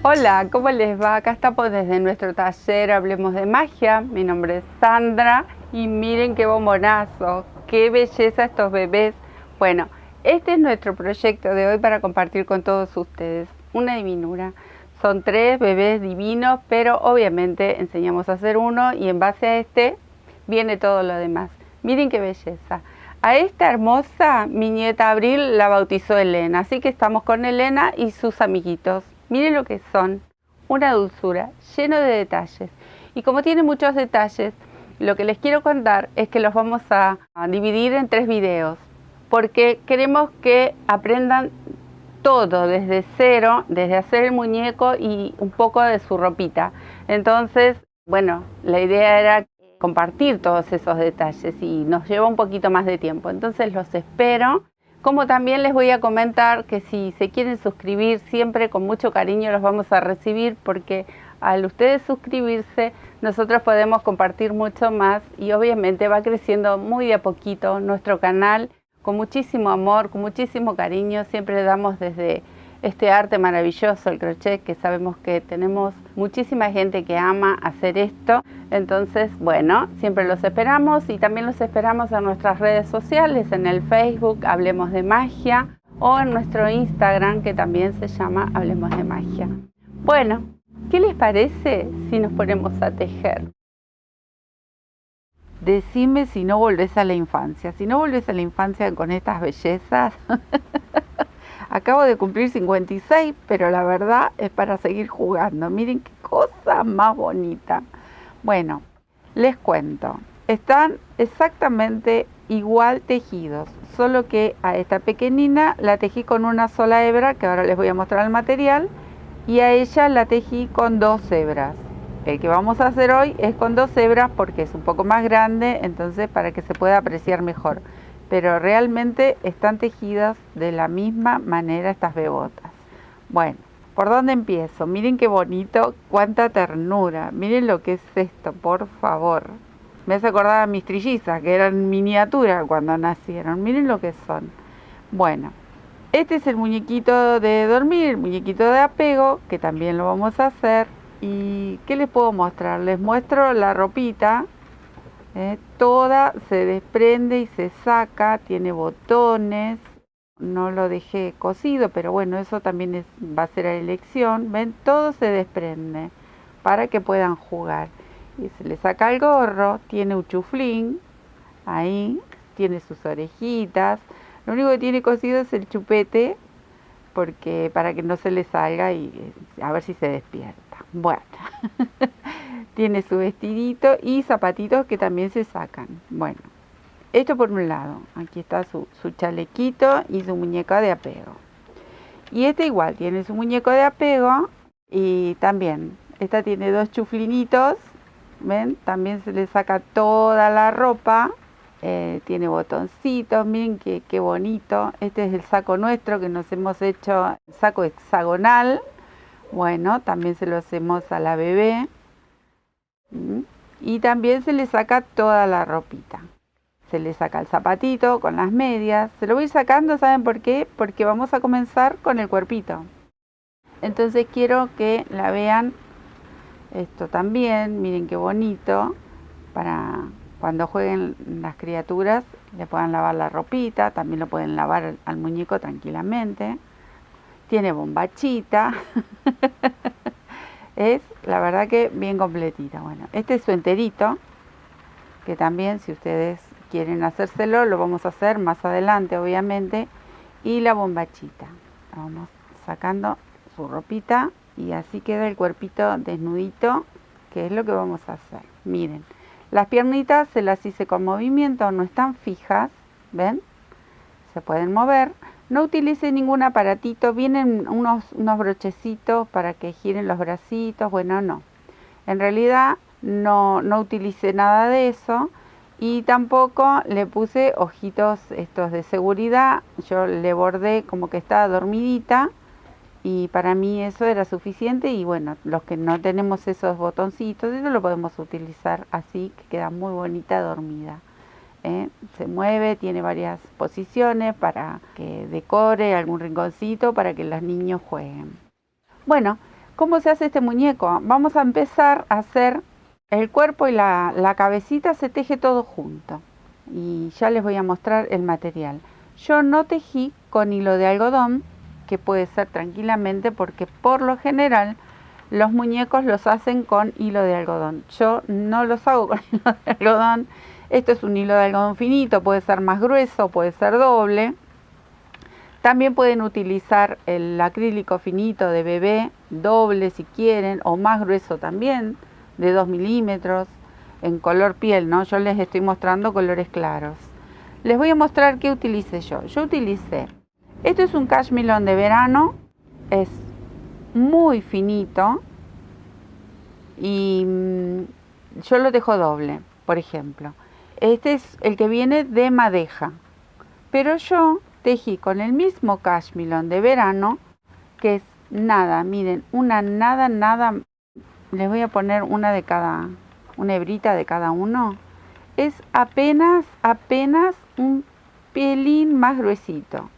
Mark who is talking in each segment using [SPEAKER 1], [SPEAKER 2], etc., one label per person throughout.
[SPEAKER 1] Hola, ¿cómo les va? Acá estamos desde nuestro taller Hablemos de Magia. Mi nombre es Sandra y miren qué bombonazo, qué belleza estos bebés. Bueno, este es nuestro proyecto de hoy para compartir con todos ustedes. Una divinura. Son 3 bebés divinos, pero obviamente enseñamos a hacer uno y en base a este viene todo lo demás. Miren qué belleza. A esta hermosa mi nieta Abril la bautizó Elena, así que estamos con Elena y sus amiguitos. Miren lo que son, una dulzura, lleno de detalles. Y como tiene muchos detalles, lo que les quiero contar es que los vamos a dividir en 3 videos, porque queremos que aprendan todo desde cero, desde hacer el muñeco y un poco de su ropita. Entonces, bueno, la idea era compartir todos esos detalles y nos lleva un poquito más de tiempo. Entonces los espero. Como también les voy a comentar que si se quieren suscribir, siempre con mucho cariño los vamos a recibir, porque al ustedes suscribirse, nosotros podemos compartir mucho más y obviamente va creciendo muy de a poquito nuestro canal con muchísimo amor, con muchísimo cariño. Siempre damos desde este arte maravilloso, el crochet, que sabemos que tenemos muchísima gente que ama hacer esto. Entonces, bueno, siempre los esperamos y también los esperamos en nuestras redes sociales, en el Facebook Hablemos de Magia o en nuestro Instagram, que también se llama Hablemos de Magia. Bueno, ¿qué les parece si nos ponemos a tejer? Decime si no volvés a la infancia. Si no volvés a la infancia con estas bellezas, acabo de cumplir 56, pero la verdad es para seguir jugando. Miren qué cosa más bonita. Bueno, les cuento. Están exactamente igual tejidos, solo que a esta pequeñina la tejí con una sola hebra, que ahora les voy a mostrar el material, y a ella la tejí con 2 hebras. El que vamos a hacer hoy es con 2 hebras porque es un poco más grande, entonces para que se pueda apreciar mejor. Pero realmente están tejidas de la misma manera estas bebotas. Bueno, ¿por dónde empiezo? Miren qué bonito, cuánta ternura. Miren lo que es esto, por favor. Me hace acordar a mis trillizas, que eran miniatura cuando nacieron. Miren lo que son. Bueno, este es el muñequito de dormir, el muñequito de apego, que también lo vamos a hacer. ¿Y qué les puedo mostrar? Les muestro la ropita. Toda se desprende y se saca, tiene botones. No lo dejé cosido, pero bueno, eso también va a ser a elección. ¿Ven? Todo se desprende para que puedan jugar. Y se le saca el gorro, tiene un chuflín, ahí, tiene sus orejitas. Lo único que tiene cosido es el chupete, porque para que no se le salga y a ver si se despierta. Bueno, tiene su vestidito y zapatitos que también se sacan. Bueno, esto por un lado. Aquí está su chalequito y su muñeca de apego. Y este igual, tiene su muñeco de apego y también, esta tiene 2 chuflinitos. ¿Ven? También se le saca toda la ropa. Tiene botoncitos, miren qué bonito. Este es el saco nuestro que nos hemos hecho, saco hexagonal. Bueno, también se lo hacemos a la bebé. Y también se le saca toda la ropita. Se le saca el zapatito con las medias. Se lo voy sacando, ¿saben por qué? Porque vamos a comenzar con el cuerpito. Entonces quiero que la vean esto también. Miren qué bonito. Para cuando jueguen las criaturas le puedan lavar la ropita. También lo pueden lavar al muñeco tranquilamente. Tiene bombachita. Es la verdad que bien completita. Bueno, este es su enterito, que también si ustedes quieren hacérselo, lo vamos a hacer más adelante obviamente. Y la bombachita. Vamos sacando su ropita y así queda el cuerpito desnudito, que es lo que vamos a hacer. Miren, las piernitas se las hice con movimiento, no están fijas, ¿ven? Se pueden mover. No utilice ningún aparatito, vienen unos brochecitos para que giren los bracitos, bueno, no. En realidad no utilicé nada de eso y tampoco le puse ojitos estos de seguridad. Yo le bordé como que estaba dormidita y para mí eso era suficiente. Y bueno, los que no tenemos esos botoncitos, eso lo podemos utilizar así, que queda muy bonita dormida. Se mueve, tiene varias posiciones para que decore algún rinconcito para que los niños jueguen. Bueno, ¿Cómo se hace este muñeco? Vamos a empezar a hacer el cuerpo y la cabecita, se teje todo junto. Y ya les voy a mostrar el material. Yo no tejí con hilo de algodón, que puede ser tranquilamente porque por lo general los muñecos los hacen con hilo de algodón. Yo no los hago con hilo de algodón. Esto es un hilo de algodón finito, puede ser más grueso, puede ser doble. También pueden utilizar el acrílico finito de bebé, doble si quieren, o más grueso también, de 2 milímetros, en color piel, ¿no? Yo les estoy mostrando colores claros. Les voy a mostrar qué utilicé yo. Yo utilicé, esto es un cashmilón de verano, es muy finito y yo lo dejo doble, por ejemplo. Este es el que viene de madeja, pero yo tejí con el mismo cashmilón de verano, que es nada, miren, una nada, les voy a poner una hebrita de cada uno. Es apenas un pelín más gruesito,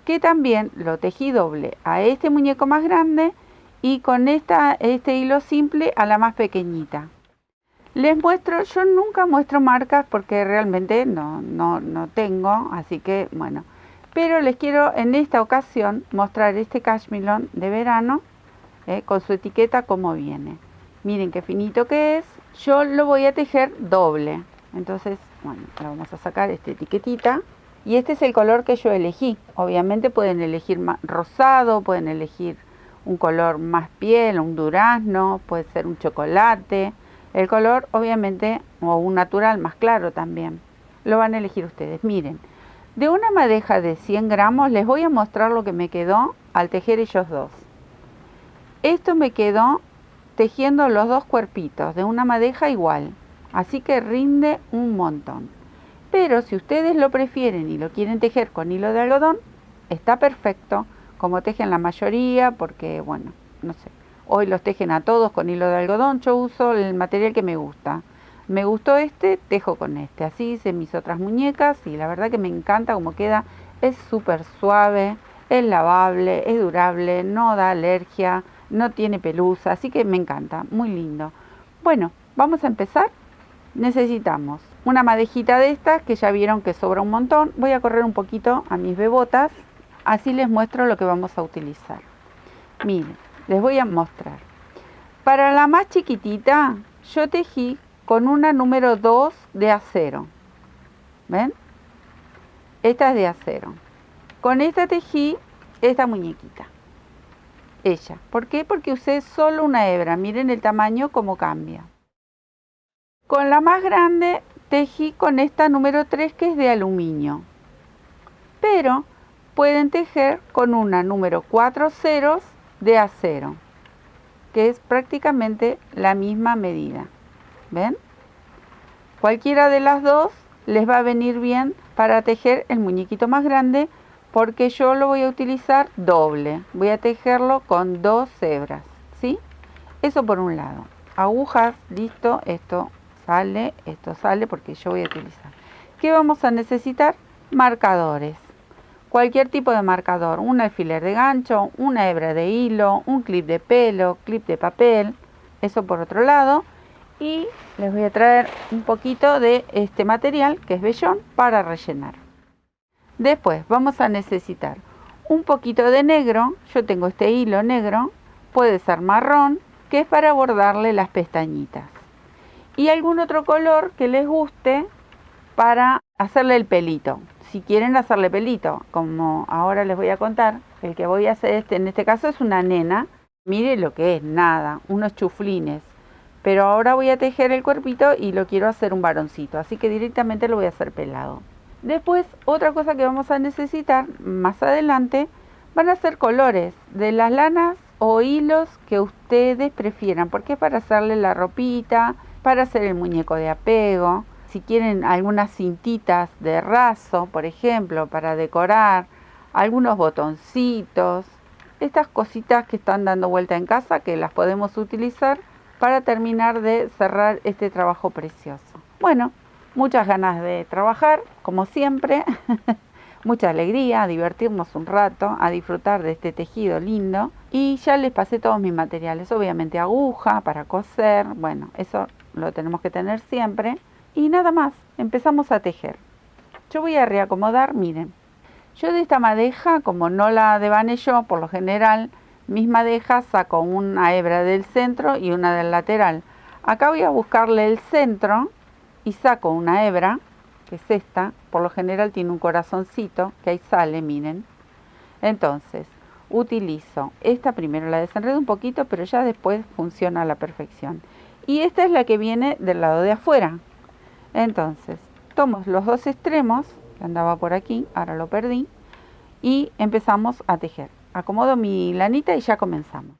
[SPEAKER 1] que también lo tejí doble a este muñeco más grande y con este hilo simple a la más pequeñita. Les muestro, yo nunca muestro marcas porque realmente no tengo, así que bueno. Pero les quiero en esta ocasión mostrar este cashmilón de verano con su etiqueta como viene. Miren qué finito que es. Yo lo voy a tejer doble. Entonces, bueno, le vamos a sacar esta etiquetita. Y este es el color que yo elegí. Obviamente pueden elegir más rosado, pueden elegir un color más piel, un durazno, puede ser un chocolate. El color, obviamente, o un natural más claro también. Lo van a elegir ustedes. Miren. De una madeja de 100 gramos les voy a mostrar lo que me quedó al tejer ellos dos. Esto me quedó tejiendo los dos cuerpitos de una madeja igual, así que rinde un montón. Pero si ustedes lo prefieren y lo quieren tejer con hilo de algodón, está perfecto, como tejen la mayoría, porque bueno, no sé, hoy los tejen a todos con hilo de algodón. Yo uso el material que me gusta. Me gustó este, tejo con este. Así hice mis otras muñecas y la verdad que me encanta cómo queda. Es súper suave, es lavable, es durable, no da alergia, no tiene pelusa, así que me encanta, muy lindo. Bueno, vamos a empezar. Necesitamos una madejita de estas que ya vieron que sobra un montón. Voy a correr un poquito a mis bebotas, así les muestro lo que vamos a utilizar. Miren, les voy a mostrar. Para la más chiquitita, yo tejí con una número 2 de acero. ¿Ven? Esta es de acero. Con esta tejí esta muñequita. Ella. ¿Por qué? Porque usé solo una hebra. Miren el tamaño cómo cambia. Con la más grande tejí con esta número 3 que es de aluminio. Pero pueden tejer con una número 4 ceros de acero, que es prácticamente la misma medida. ¿Ven? Cualquiera de las dos les va a venir bien para tejer el muñequito más grande, porque yo lo voy a utilizar doble. Voy a tejerlo con 2 hebras, ¿sí? Eso por un lado. Agujas, listo, esto sale porque yo voy a utilizar. ¿Qué vamos a necesitar? Marcadores. Cualquier tipo de marcador, un alfiler de gancho, una hebra de hilo, un clip de pelo, clip de papel, eso por otro lado. Y les voy a traer un poquito de este material que es vellón para rellenar. Después vamos a necesitar un poquito de negro. Yo tengo este hilo negro, puede ser marrón, que es para bordarle las pestañitas. Y algún otro color que les guste para hacerle el pelito. Si quieren hacerle pelito, como ahora les voy a contar, el que voy a hacer en este caso es una nena. Mire lo que es, nada, unos chuflines. Pero ahora voy a tejer el cuerpito y lo quiero hacer un varoncito, así que directamente lo voy a hacer pelado. Después, otra cosa que vamos a necesitar más adelante van a ser colores de las lanas o hilos que ustedes prefieran, porque es para hacerle la ropita, para hacer el muñeco de apego. Si quieren algunas cintitas de raso, por ejemplo, para decorar, algunos botoncitos, estas cositas que están dando vuelta en casa que las podemos utilizar para terminar de cerrar este trabajo precioso. Bueno, muchas ganas de trabajar, como siempre, mucha alegría, a divertirnos un rato, a disfrutar de este tejido lindo Y ya les pasé todos mis materiales, obviamente aguja para coser, bueno, eso lo tenemos que tener siempre. Y nada más, empezamos a tejer. Yo voy a reacomodar, miren. Yo de esta madeja, como no la devané yo, por lo general, mis madejas saco una hebra del centro y una del lateral. Acá voy a buscarle el centro y saco una hebra, que es esta, por lo general tiene un corazoncito, que ahí sale, miren. Entonces, utilizo esta primero, la desenredo un poquito, pero ya después funciona a la perfección. Y esta es la que viene del lado de afuera. Entonces, tomo los dos extremos, que andaba por aquí, ahora lo perdí, y empezamos a tejer. Acomodo mi lanita y ya comenzamos.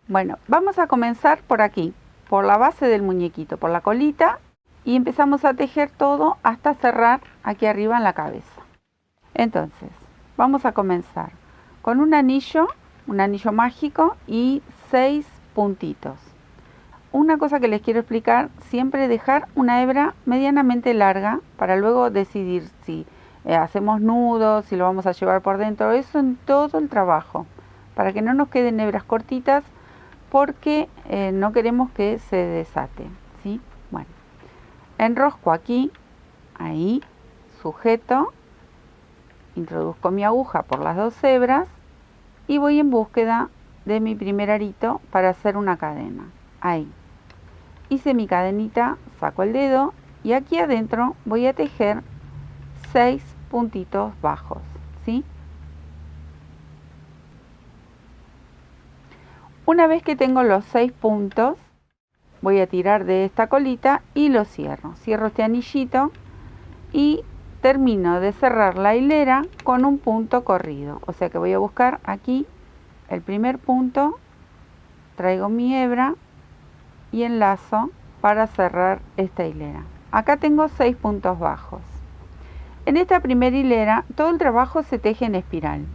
[SPEAKER 1] Bueno, vamos a comenzar por aquí, por la base del muñequito, por la colita, y empezamos a tejer todo hasta cerrar aquí arriba en la cabeza. Entonces, vamos a comenzar con un anillo mágico y 6 puntitos. Una cosa que les quiero explicar, siempre dejar una hebra medianamente larga para luego decidir si hacemos nudos, si lo vamos a llevar por dentro, eso en todo el trabajo, para que no nos queden hebras cortitas porque no queremos que se desate, ¿sí? Bueno, enrosco aquí, ahí, sujeto, introduzco mi aguja por las dos hebras y voy en búsqueda de mi primer arito para hacer una cadena. Ahí. Hice mi cadenita, saco el dedo y aquí adentro voy a tejer 6 puntitos bajos, ¿sí? Una vez que tengo los 6 puntos, voy a tirar de esta colita y lo cierro. Cierro este anillito y termino de cerrar la hilera con un punto corrido. O sea que voy a buscar aquí el primer punto, traigo mi hebra y enlazo para cerrar esta hilera. Acá tengo 6 puntos bajos. En esta primera hilera todo el trabajo se teje en espiral.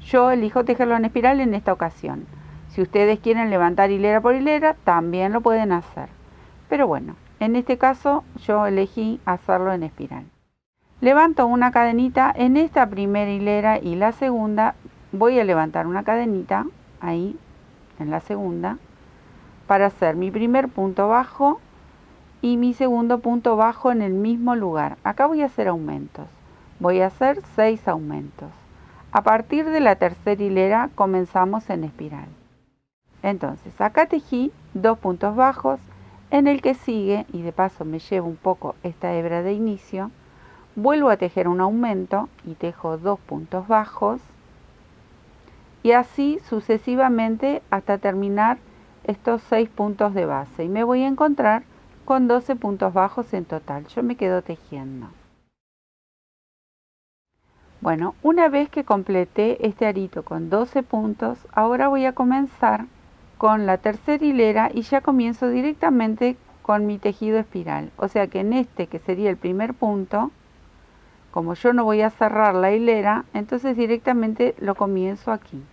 [SPEAKER 1] Yo elijo tejerlo en espiral en esta ocasión. Si ustedes quieren levantar hilera por hilera, también lo pueden hacer. Pero bueno, en este caso yo elegí hacerlo en espiral. Levanto una cadenita en esta primera hilera y la segunda voy a levantar una cadenita ahí en la segunda para hacer mi primer punto bajo y mi segundo punto bajo en el mismo lugar. Acá voy a hacer aumentos. Voy a hacer 6 aumentos. A partir de la tercera hilera comenzamos en espiral. Entonces acá tejí 2 puntos bajos. En el que sigue, y de paso me llevo un poco esta hebra de inicio, vuelvo a tejer un aumento y tejo 2 puntos bajos. Y así sucesivamente hasta terminar estos 6 puntos de base. Y me voy a encontrar con 12 puntos bajos en total. Yo me quedo tejiendo. Bueno, una vez que completé este arito con 12 puntos, ahora voy a comenzar con la tercera hilera y ya comienzo directamente con mi tejido espiral. O sea que en este, que sería el primer punto, como yo no voy a cerrar la hilera, entonces directamente lo comienzo aquí.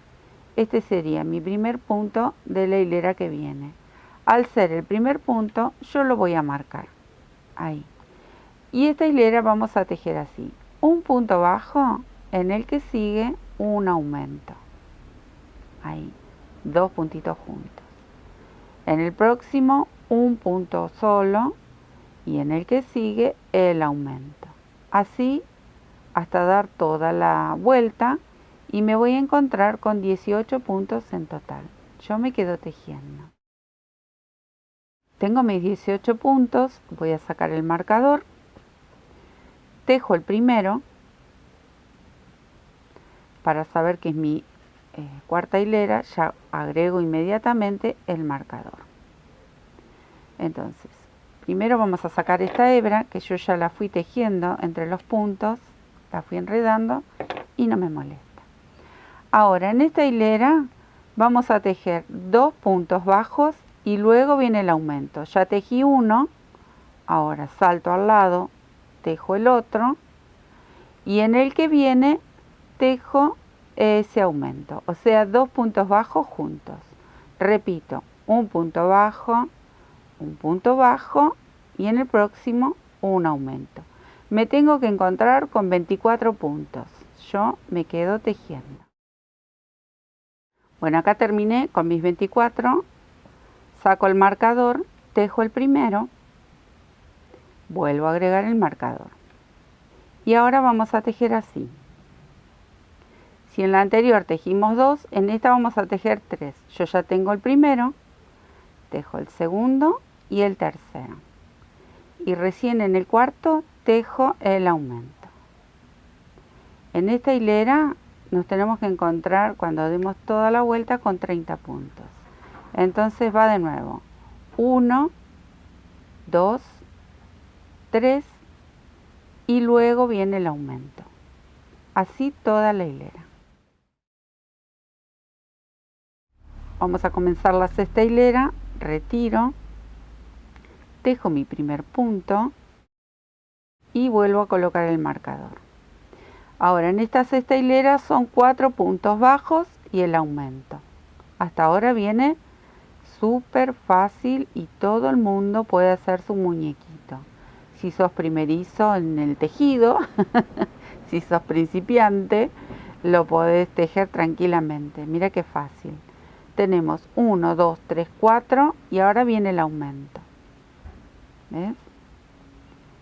[SPEAKER 1] Este sería mi primer punto de la hilera que viene. Al ser el primer punto, yo lo voy a marcar. Ahí. Y esta hilera vamos a tejer así. Un punto bajo, en el que sigue un aumento. Ahí. 2 puntitos juntos. En el próximo, un punto solo. Y en el que sigue, el aumento. Así hasta dar toda la vuelta. Y me voy a encontrar con 18 puntos en total. Yo me quedo tejiendo. Tengo mis 18 puntos, voy a sacar el marcador, tejo el primero para saber que es mi cuarta hilera, ya agrego inmediatamente el marcador. Entonces, primero vamos a sacar esta hebra que yo ya la fui tejiendo entre los puntos, la fui enredando y no me molesta. Ahora en esta hilera vamos a tejer 2 puntos bajos y luego viene el aumento. Ya tejí uno, ahora salto al lado, tejo el otro y en el que viene tejo ese aumento, o sea 2 puntos bajos juntos. Repito, un punto bajo y en el próximo un aumento. Me tengo que encontrar con 24 puntos. Yo me quedo tejiendo. Bueno, acá terminé con mis 24, saco el marcador, tejo el primero, vuelvo a agregar el marcador. Y ahora vamos a tejer así. Si en la anterior tejimos 2, en esta vamos a tejer 3. Yo ya tengo el primero, tejo el segundo y el tercero. Y recién en el cuarto tejo el aumento. En esta hilera nos tenemos que encontrar cuando demos toda la vuelta con 30 puntos. Entonces va de nuevo. 1, 2, 3 y luego viene el aumento. Así toda la hilera. Vamos a comenzar la sexta hilera, retiro, tejo mi primer punto y vuelvo a colocar el marcador. Ahora en esta sexta hilera son 4 puntos bajos y el aumento. Hasta ahora viene súper fácil y todo el mundo puede hacer su muñequito. Si sos primerizo en el tejido, si sos principiante, lo podés tejer tranquilamente. Mira qué fácil. Tenemos 1, 2, 3, 4 y ahora viene el aumento. ¿Ves?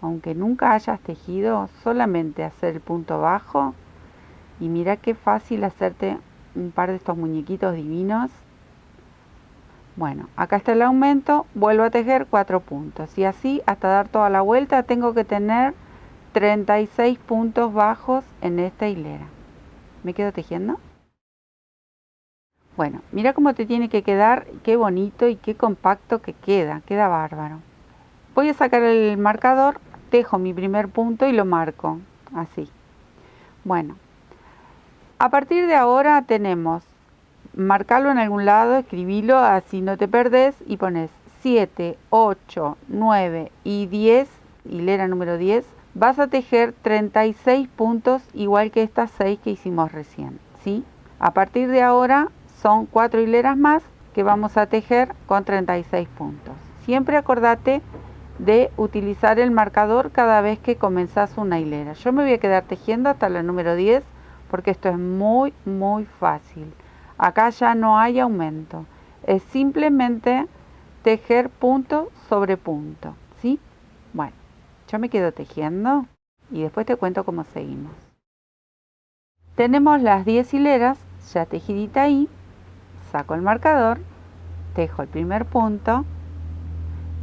[SPEAKER 1] Aunque nunca hayas tejido, solamente hacer el punto bajo y mira qué fácil hacerte un par de estos muñequitos divinos. Bueno, acá está el aumento, vuelvo a tejer 4 puntos y así hasta dar toda la vuelta tengo que tener 36 puntos bajos en esta hilera. ¿Me quedo tejiendo? Bueno, mira cómo te tiene que quedar, qué bonito y qué compacto que queda bárbaro. Voy a sacar el marcador, tejo mi primer punto y lo marco, así. Bueno, a partir de ahora tenemos, marcarlo en algún lado, escribilo, así no te perdés y pones 7, 8, 9 y 10, hilera número 10, vas a tejer 36 puntos igual que estas 6 que hicimos recién, ¿sí? A partir de ahora son 4 hileras más que vamos a tejer con 36 puntos. Siempre acordate de utilizar el marcador cada vez que comenzás una hilera. Yo me voy a quedar tejiendo hasta la número 10 porque esto es muy fácil. Acá ya no hay aumento, es simplemente tejer punto sobre punto, ¿sí? Bueno, yo me quedo tejiendo y después te cuento cómo seguimos. Tenemos las 10 hileras ya tejidita ahí, saco el marcador, tejo el primer punto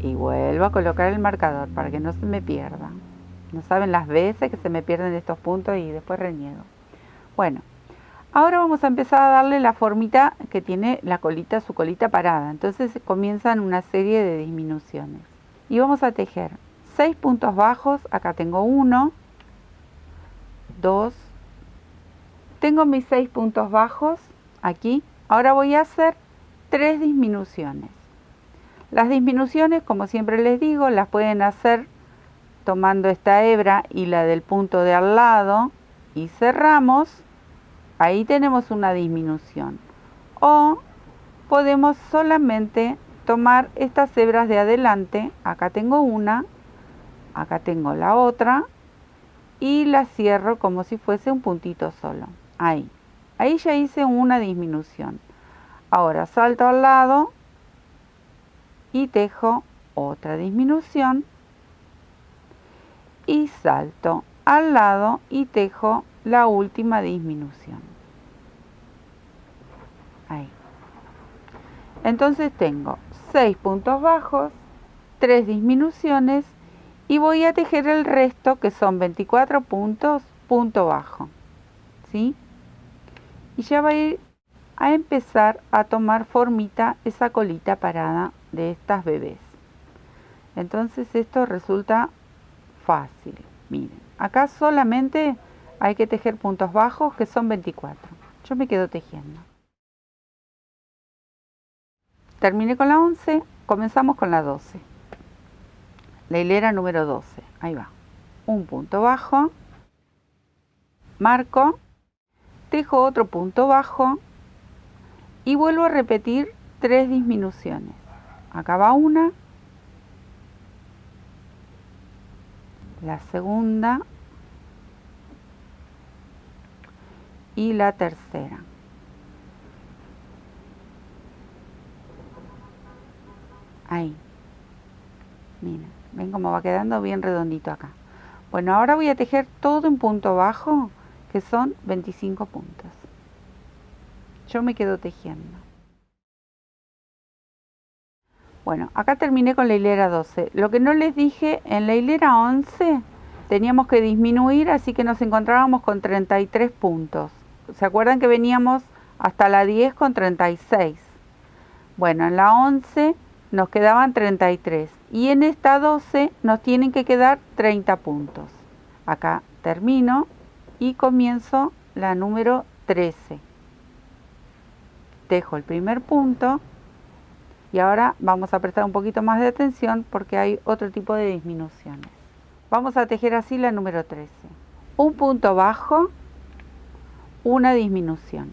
[SPEAKER 1] y vuelvo a colocar el marcador para que no se me pierda. No saben las veces que se me pierden estos puntos y después reniego. Bueno, ahora vamos a empezar a darle la formita que tiene la colita, su colita parada. Entonces comienzan una serie de disminuciones. Y vamos a tejer 6 puntos bajos. Acá tengo 1, 2. Tengo mis 6 puntos bajos aquí. Ahora voy a hacer 3 disminuciones. Las disminuciones, como siempre les digo, las pueden hacer tomando esta hebra y la del punto de al lado y cerramos. Ahí tenemos una disminución. O podemos solamente tomar estas hebras de adelante. Acá tengo una, acá tengo la otra y la cierro como si fuese un puntito solo. Ahí ya hice una disminución. Ahora salto al lado y tejo otra disminución y salto al lado y tejo la última disminución. Ahí. Entonces tengo 6 puntos bajos, 3 disminuciones y voy a tejer el resto que son 24 puntos, punto bajo, ¿sí? Y ya va a empezar a tomar formita esa colita parada de estas bebés. Entonces esto resulta fácil. Miren, acá solamente hay que tejer puntos bajos que son 24. Yo me quedo tejiendo. Terminé con la 11, comenzamos con la 12. La hilera número 12, ahí va. Un punto bajo, marco, tejo otro punto bajo y vuelvo a repetir 3 disminuciones. Acá va una, la segunda y la tercera. Ahí. Miren, ven cómo va quedando bien redondito acá. Bueno, ahora voy a tejer todo en punto bajo, que son 25 puntos. Yo me quedo tejiendo. Bueno, acá terminé con la hilera 12. Lo que no les dije, en la hilera 11 teníamos que disminuir, así que nos encontrábamos con 33 puntos. ¿Se acuerdan que veníamos hasta la 10 con 36? Bueno, en la 11 nos quedaban 33 y en esta 12 nos tienen que quedar 30 puntos. Acá termino y comienzo la número 13. Tejo el primer punto y ahora vamos a prestar un poquito más de atención porque hay otro tipo de disminuciones. Vamos a tejer así la número 13. Un punto bajo, una disminución.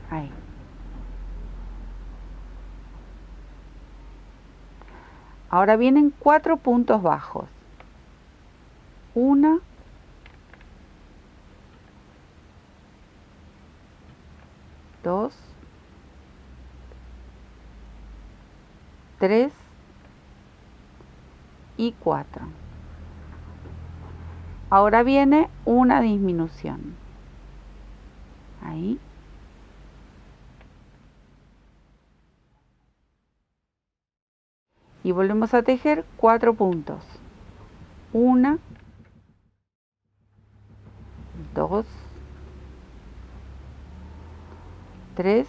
[SPEAKER 1] Ahí. Ahora vienen 4 puntos bajos. 1, 2, 3 y 4. Ahora viene una disminución. Ahí. Y volvemos a tejer 4 puntos. 1, 2, 3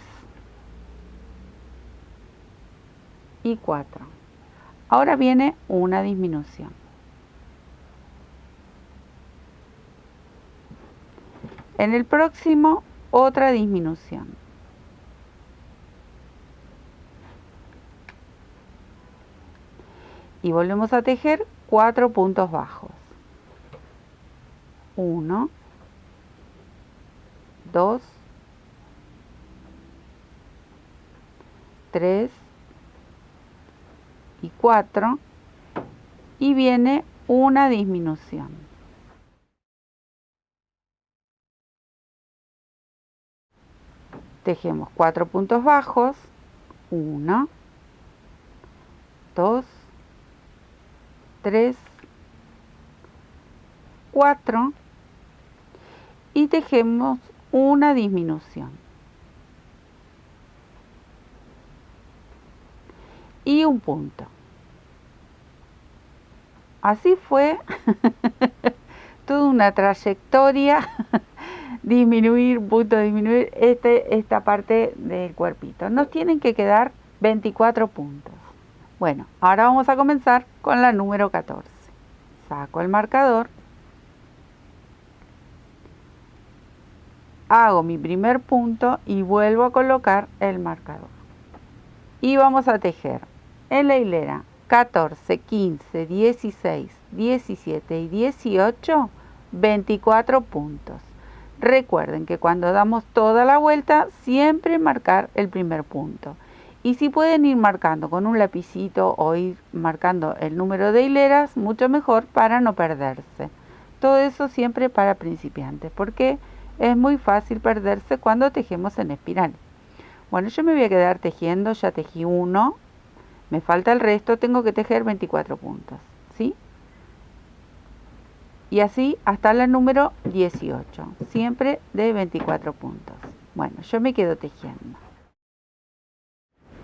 [SPEAKER 1] y 4. Ahora viene una disminución. En el próximo, otra disminución. Y volvemos a tejer 4 puntos bajos. 1, 2, 3 y 4 y viene una disminución. Tejemos 4 puntos bajos, 1, 2, 3, 4 y tejemos una disminución. Y un punto. Así fue toda una trayectoria, disminuir, punto, disminuir esta parte del cuerpito. Nos tienen que quedar 24 puntos. Bueno, ahora vamos a comenzar con la número 14. Saco el marcador, hago mi primer punto y vuelvo a colocar el marcador. Y vamos a tejer en la hilera 14, 15, 16, 17 y 18, 24 puntos. Recuerden que cuando damos toda la vuelta, siempre marcar el primer punto. Y si pueden ir marcando con un lapicito o ir marcando el número de hileras, mucho mejor para no perderse. Todo eso siempre para principiantes, porque es muy fácil perderse cuando tejemos en espiral. Bueno, yo me voy a quedar tejiendo, ya tejí uno, me falta el resto, tengo que tejer 24 puntos, ¿sí? Y así hasta la número 18, siempre de 24 puntos. Bueno, yo me quedo tejiendo.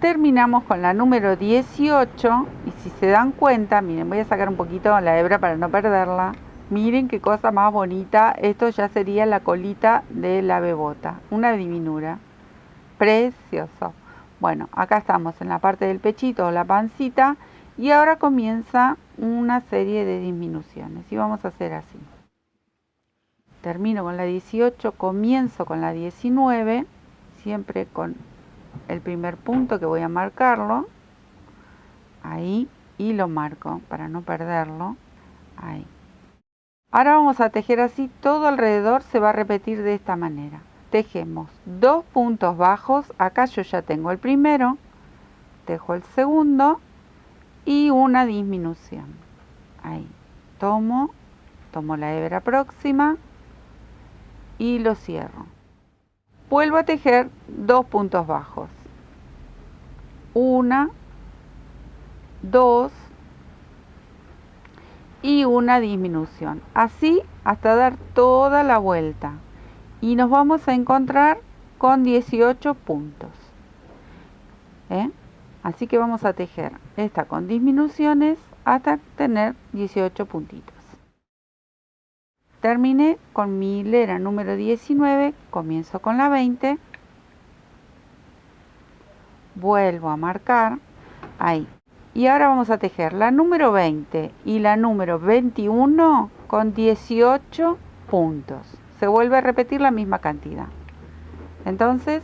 [SPEAKER 1] Terminamos con la número 18 y si se dan cuenta, miren, voy a sacar un poquito la hebra para no perderla. Miren qué cosa más bonita, esto ya sería la colita de la bebota, una divinura. Precioso. Bueno, acá estamos en la parte del pechito o la pancita y ahora comienza una serie de disminuciones y vamos a hacer así. Termino con la 18, comienzo con la 19, siempre con el primer punto que voy a marcarlo, ahí, y lo marco para no perderlo, ahí. Ahora vamos a tejer así, todo alrededor se va a repetir de esta manera. Tejemos 2 puntos bajos, acá yo ya tengo el primero, tejo el segundo y una disminución. Ahí, tomo la hebra próxima y lo cierro. Vuelvo a tejer 2 puntos bajos. una, dos y una disminución, así hasta dar toda la vuelta, y nos vamos a encontrar con 18 puntos. Así que vamos a tejer esta con disminuciones hasta tener 18 puntitos. Terminé con mi hilera número 19, comienzo con la 20, vuelvo a marcar ahí. Y ahora vamos a tejer la número 20 y la número 21 con 18 puntos. Se vuelve a repetir la misma cantidad. Entonces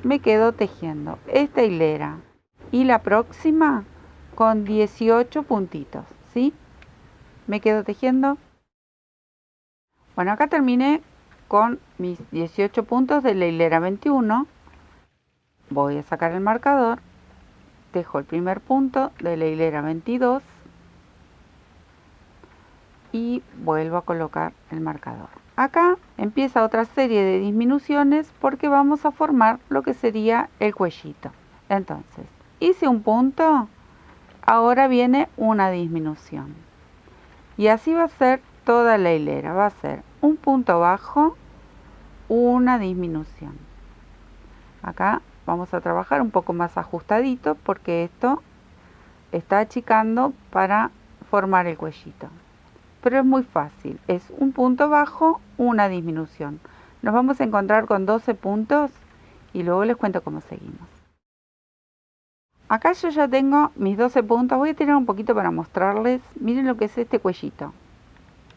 [SPEAKER 1] me quedo tejiendo esta hilera y la próxima con 18 puntitos, ¿sí? Me quedo tejiendo. Bueno, acá terminé con mis 18 puntos de la hilera 21. Voy a sacar el marcador, tejo el primer punto de la hilera 22 y vuelvo a colocar el marcador. Acá empieza otra serie de disminuciones porque vamos a formar lo que sería el cuellito. Entonces, hice un punto, ahora viene una disminución. Y así va a ser toda la hilera. Va a ser un punto bajo, una disminución. Acá vamos a trabajar un poco más ajustadito porque esto está achicando para formar el cuellito. Pero es muy fácil, es un punto bajo, una disminución. Nos vamos a encontrar con 12 puntos y luego les cuento cómo seguimos. Acá yo ya tengo mis 12 puntos, voy a tirar un poquito para mostrarles. Miren lo que es este cuellito,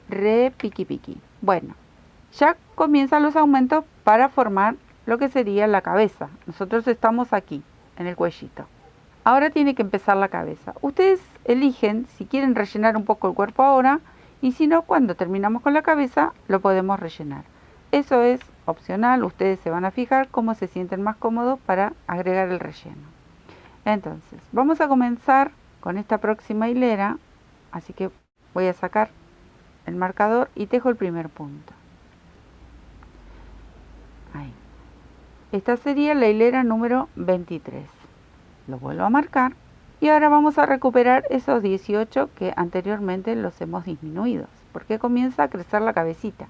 [SPEAKER 1] re piqui piqui. Bueno, ya comienzan los aumentos para formar lo que sería la cabeza. Nosotros estamos aquí, en el cuellito. Ahora tiene que empezar la cabeza. Ustedes eligen si quieren rellenar un poco el cuerpo ahora, y si no, cuando terminamos con la cabeza, lo podemos rellenar. Eso es opcional, ustedes se van a fijar cómo se sienten más cómodos para agregar el relleno. Entonces, vamos a comenzar con esta próxima hilera, así que voy a sacar el marcador y tejo el primer punto. Ahí. Esta sería la hilera número 23. Lo vuelvo a marcar. Y ahora vamos a recuperar esos 18 que anteriormente los hemos disminuido, porque comienza a crecer la cabecita.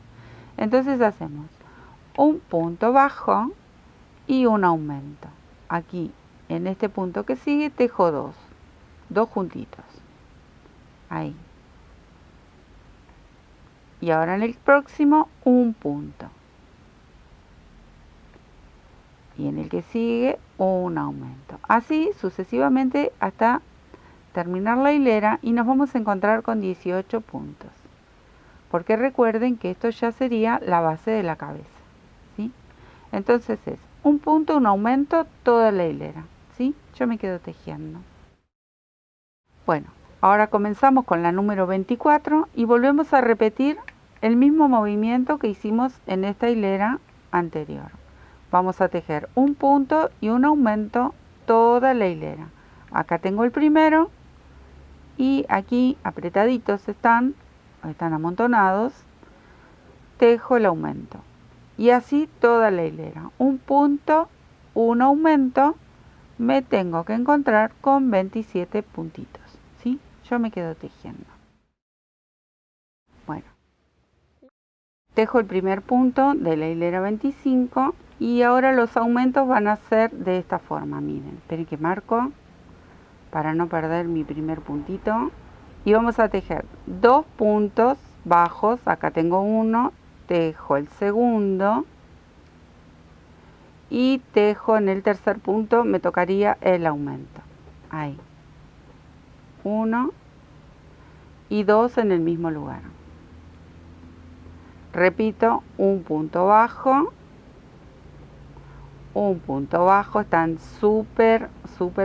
[SPEAKER 1] Entonces hacemos un punto bajo y un aumento. Aquí, en este punto que sigue, tejo dos juntitos. Ahí. Y ahora en el próximo, un punto. Y en el que sigue, un aumento. Así sucesivamente hasta terminar la hilera y nos vamos a encontrar con 18 puntos. Porque recuerden que esto ya sería la base de la cabeza, ¿sí? Entonces es un punto, un aumento, toda la hilera, ¿sí? Yo me quedo tejiendo. Bueno, ahora comenzamos con la número 24 y volvemos a repetir el mismo movimiento que hicimos en esta hilera anterior. Vamos a tejer un punto y un aumento toda la hilera. Acá tengo el primero y aquí apretaditos están amontonados, tejo el aumento. Y así toda la hilera. Un punto, un aumento, me tengo que encontrar con 27 puntitos, ¿sí? Yo me quedo tejiendo. Bueno, tejo el primer punto de la hilera 25. Y ahora los aumentos van a ser de esta forma, miren, esperen que marco para no perder mi primer puntito. Y vamos a tejer 2 puntos bajos, acá tengo uno, tejo el segundo y tejo en el tercer punto, me tocaría el aumento. Ahí, 1 y 2 en el mismo lugar. Repito, un punto bajo, un punto bajo, están súper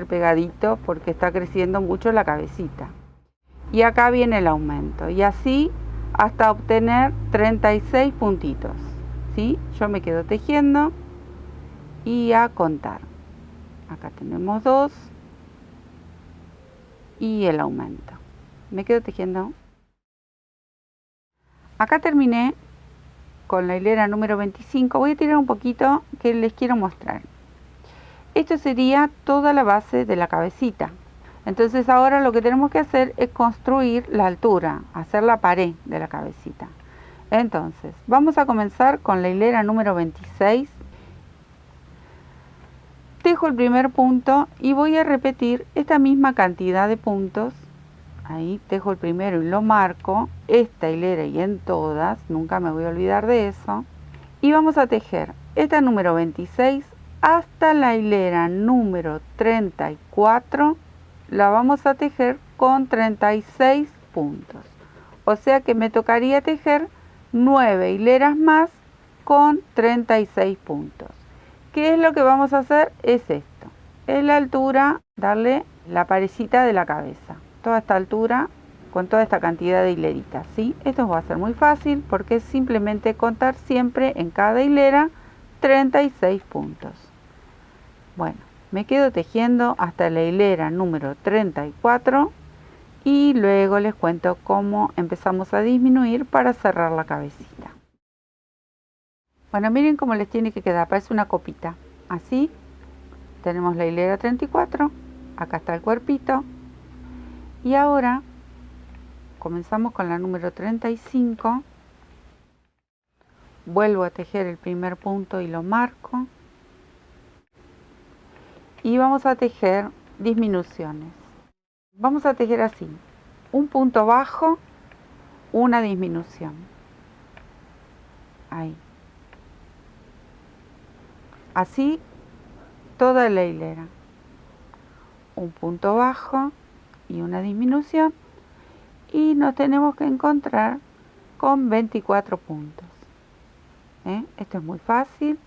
[SPEAKER 1] pegaditos porque está creciendo mucho la cabecita. Y acá viene el aumento y así hasta obtener 36 puntitos, ¿sí? Yo me quedo tejiendo y a contar. Acá tenemos 2 y el aumento. Me quedo tejiendo. Acá terminé con la hilera número 25. Voy a tirar un poquito que les quiero mostrar. Esto sería toda la base de la cabecita. Entonces ahora lo que tenemos que hacer es construir la altura, hacer la pared de la cabecita. Entonces, vamos a comenzar con la hilera número 26. Tejo el primer punto y voy a repetir esta misma cantidad de puntos. Ahí tejo el primero y lo marco, esta hilera y en todas, nunca me voy a olvidar de eso. Y vamos a tejer esta número 26 hasta la hilera número 34. La vamos a tejer con 36 puntos. O sea que me tocaría tejer 9 hileras más con 36 puntos. ¿Qué es lo que vamos a hacer? Es esto. Es la altura, darle la parecita de la cabeza. Toda esta altura con toda esta cantidad de hileritas, ¿sí? Esto va a ser muy fácil porque es simplemente contar siempre en cada hilera 36 puntos. Bueno, me quedo tejiendo hasta la hilera número 34 y luego les cuento cómo empezamos a disminuir para cerrar la cabecita. Bueno, miren cómo les tiene que quedar, parece una copita. Así, tenemos la hilera 34, acá está el cuerpito. Y ahora, comenzamos con la número 35. Vuelvo a tejer el primer punto y lo marco. Y vamos a tejer disminuciones. Vamos a tejer así, un punto bajo, una disminución. Ahí. Así toda la hilera. Un punto bajo y una disminución. Y nos tenemos que encontrar con 24 puntos. Esto es muy fácil.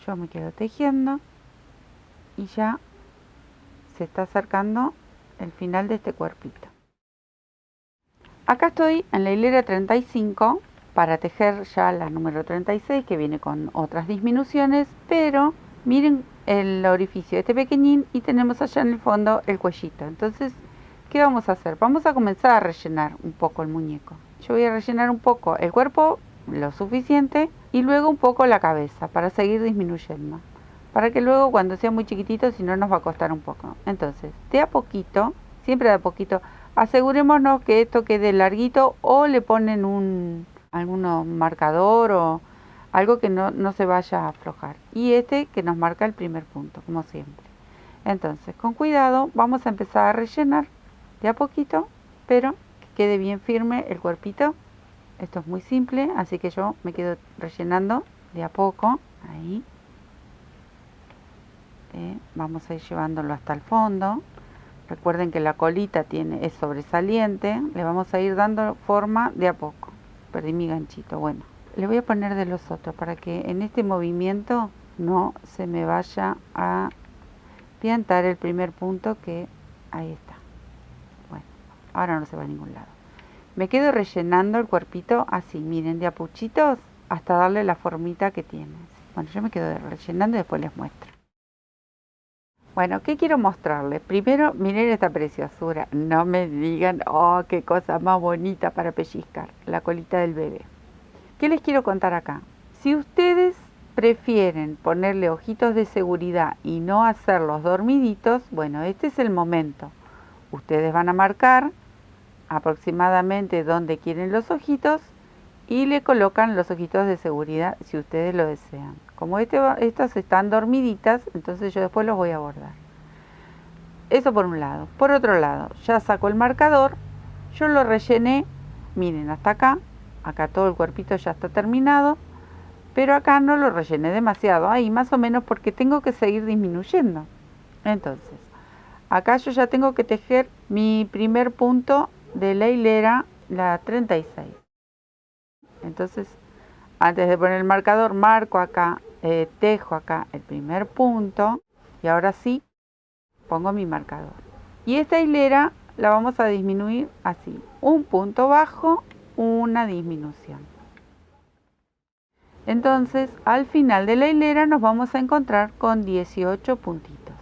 [SPEAKER 1] Yo me quedo tejiendo. Y ya se está acercando el final de este cuerpito. Acá estoy en la hilera 35 para tejer ya la número 36 que viene con otras disminuciones, pero miren el orificio este pequeñín y tenemos allá en el fondo el cuellito. Entonces, ¿qué vamos a hacer? Vamos a comenzar a rellenar un poco el muñeco. Yo voy a rellenar un poco el cuerpo, lo suficiente, y luego un poco la cabeza para seguir disminuyendo. Para que luego cuando sea muy chiquitito, si no nos va a costar un poco. Entonces, de a poquito, siempre de a poquito, asegurémonos que esto quede larguito o le ponen algún marcador o algo que no se vaya a aflojar. Y este que nos marca el primer punto, como siempre. Entonces, con cuidado, vamos a empezar a rellenar de a poquito, pero que quede bien firme el cuerpito. Esto es muy simple, así que yo me quedo rellenando de a poco, ahí. Vamos a ir llevándolo hasta el fondo. Recuerden que la colita es sobresaliente. Le vamos a ir dando forma de a poco. Perdí mi ganchito. Bueno, le voy a poner de los otros para que en este movimiento no se me vaya a piantar el primer punto, que ahí está. Bueno, ahora no se va a ningún lado. Me quedo rellenando el cuerpito así, miren, de a puchitos hasta darle la formita que tiene. Bueno, yo me quedo rellenando y después les muestro. Bueno, ¿qué quiero mostrarles? Primero, miren esta preciosura. No me digan, oh, qué cosa más bonita para pellizcar. La colita del bebé. ¿Qué les quiero contar acá? Si ustedes prefieren ponerle ojitos de seguridad y no hacerlos dormiditos, bueno, este es el momento. Ustedes van a marcar aproximadamente dónde quieren los ojitos y le colocan los ojitos de seguridad si ustedes lo desean. Como estas están dormiditas, entonces yo después los voy a bordar. Eso por un lado. Por otro lado, ya saco el marcador, yo lo rellené, miren, hasta acá. Acá todo el cuerpito ya está terminado, pero acá no lo rellené demasiado, ahí más o menos porque tengo que seguir disminuyendo. Entonces, acá yo ya tengo que tejer mi primer punto de la hilera, la 36. Entonces, antes de poner el marcador, marco acá, tejo acá el primer punto y ahora sí pongo mi marcador. Y esta hilera la vamos a disminuir así, un punto bajo, una disminución. Entonces, al final de la hilera nos vamos a encontrar con 18 puntitos.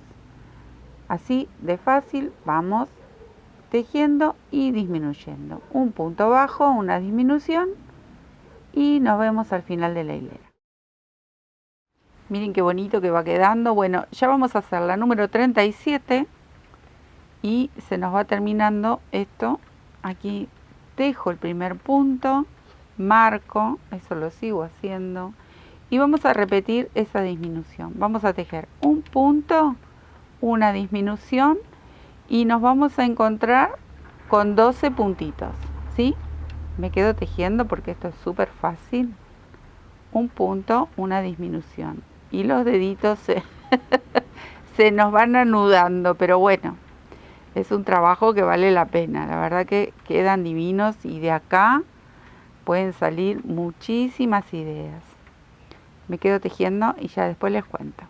[SPEAKER 1] Así de fácil vamos tejiendo y disminuyendo. Un punto bajo, una disminución y nos vemos al final de la hilera. Miren qué bonito que va quedando. Bueno, ya vamos a hacer la número 37 y se nos va terminando esto. Aquí dejo el primer punto, marco, eso lo sigo haciendo y vamos a repetir esa disminución. Vamos a tejer un punto, una disminución y nos vamos a encontrar con 12 puntitos, ¿sí? Me quedo tejiendo porque esto es súper fácil. Un punto, una disminución y los deditos se nos van anudando, pero bueno, es un trabajo que vale la pena. La verdad que quedan divinos y de acá pueden salir muchísimas ideas. Me quedo tejiendo y ya después les cuento.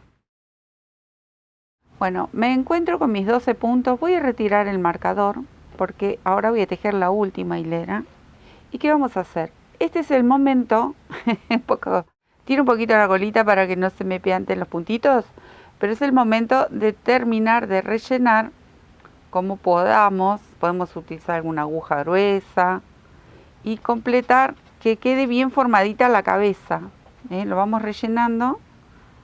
[SPEAKER 1] Bueno, me encuentro con mis 12 puntos. Voy a retirar el marcador porque ahora voy a tejer la última hilera. ¿Y qué vamos a hacer? Este es el momento, tiro un poquito la colita para que no se me pianten los puntitos, pero es el momento de terminar de rellenar como podamos. Podemos utilizar alguna aguja gruesa y completar que quede bien formadita la cabeza. Lo vamos rellenando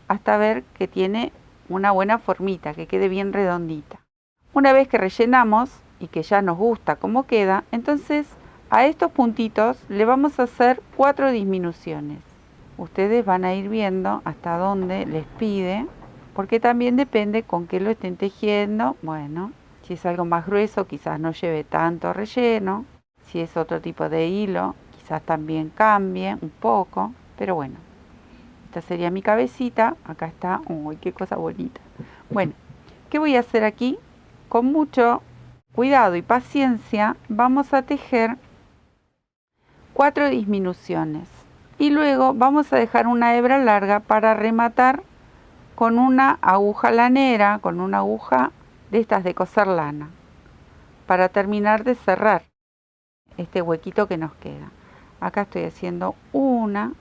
[SPEAKER 1] hasta ver que tiene una buena formita, que quede bien redondita. Una vez que rellenamos y que ya nos gusta cómo queda, entonces a estos puntitos le vamos a hacer 4 disminuciones. Ustedes van a ir viendo hasta dónde les pide, porque también depende con qué lo estén tejiendo. Bueno, si es algo más grueso, quizás no lleve tanto relleno. Si es otro tipo de hilo, quizás también cambie un poco. Pero bueno, esta sería mi cabecita. Acá está. ¡Uy, qué cosa bonita! Bueno, ¿qué voy a hacer aquí? Con mucho cuidado y paciencia vamos a tejer 4 disminuciones. Y luego vamos a dejar una hebra larga para rematar con una aguja lanera, con una aguja de estas de coser lana, para terminar de cerrar este huequito que nos queda. Acá estoy haciendo una,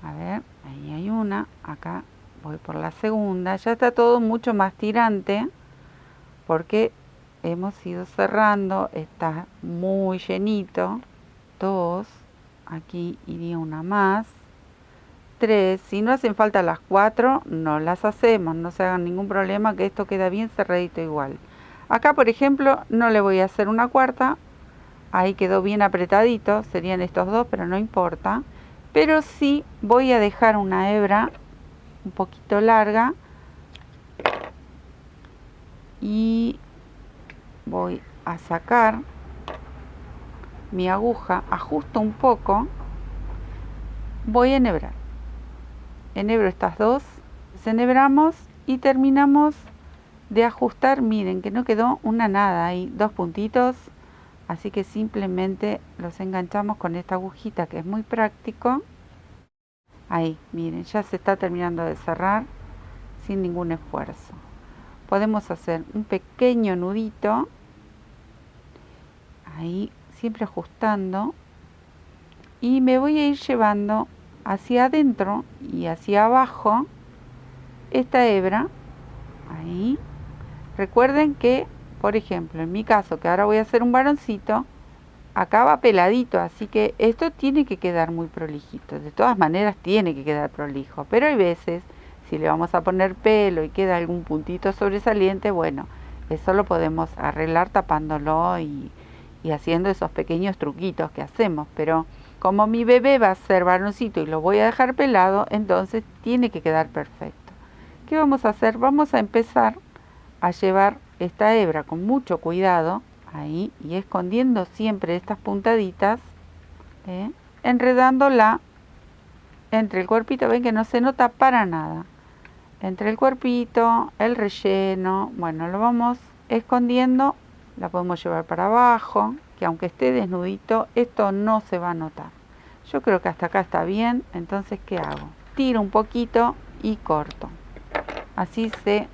[SPEAKER 1] a ver, ahí hay una, acá voy por la segunda. Ya está todo mucho más tirante porque hemos ido cerrando, está muy llenito. 2, aquí iría una más, 3, si no hacen falta las 4, no las hacemos, no se hagan ningún problema que esto queda bien cerradito igual. Acá por ejemplo no le voy a hacer una cuarta, ahí quedó bien apretadito, serían estos dos, pero no importa. Pero sí voy a dejar una hebra un poquito larga y voy a sacar mi aguja, ajusto un poco, voy a enhebrar. Enhebro estas dos, desenhebramos y terminamos de ajustar. Miren que no quedó una nada, hay 2 puntitos, así que simplemente los enganchamos con esta agujita que es muy práctico. Ahí, miren, ya se está terminando de cerrar sin ningún esfuerzo. Podemos hacer un pequeño nudito, ahí siempre ajustando, y me voy a ir llevando hacia adentro y hacia abajo esta hebra. Ahí recuerden que, por ejemplo, en mi caso, que ahora voy a hacer un varoncito, acá va peladito, así que esto tiene que quedar muy prolijito. De todas maneras tiene que quedar prolijo, pero hay veces, si le vamos a poner pelo y queda algún puntito sobresaliente, bueno, eso lo podemos arreglar tapándolo y haciendo esos pequeños truquitos que hacemos. Pero como mi bebé va a ser varoncito y lo voy a dejar pelado, entonces tiene que quedar perfecto. ¿Qué vamos a hacer? Vamos a empezar a llevar esta hebra con mucho cuidado, ahí, y escondiendo siempre estas puntaditas, enredándola entre el cuerpito. Ven que no se nota para nada. Entre el cuerpito, el relleno, bueno, lo vamos escondiendo. La podemos llevar para abajo, que aunque esté desnudito, esto no se va a notar. Yo creo que hasta acá está bien, entonces ¿qué hago? Tiro un poquito y corto. Así se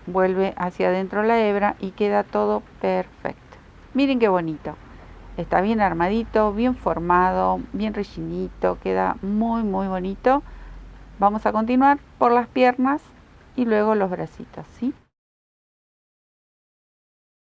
[SPEAKER 1] vuelve hacia adentro la hebra y queda todo perfecto. Miren qué bonito. Está bien armadito, bien formado, bien rellenito, queda muy muy bonito. Vamos a continuar por las piernas y luego los bracitos, ¿sí?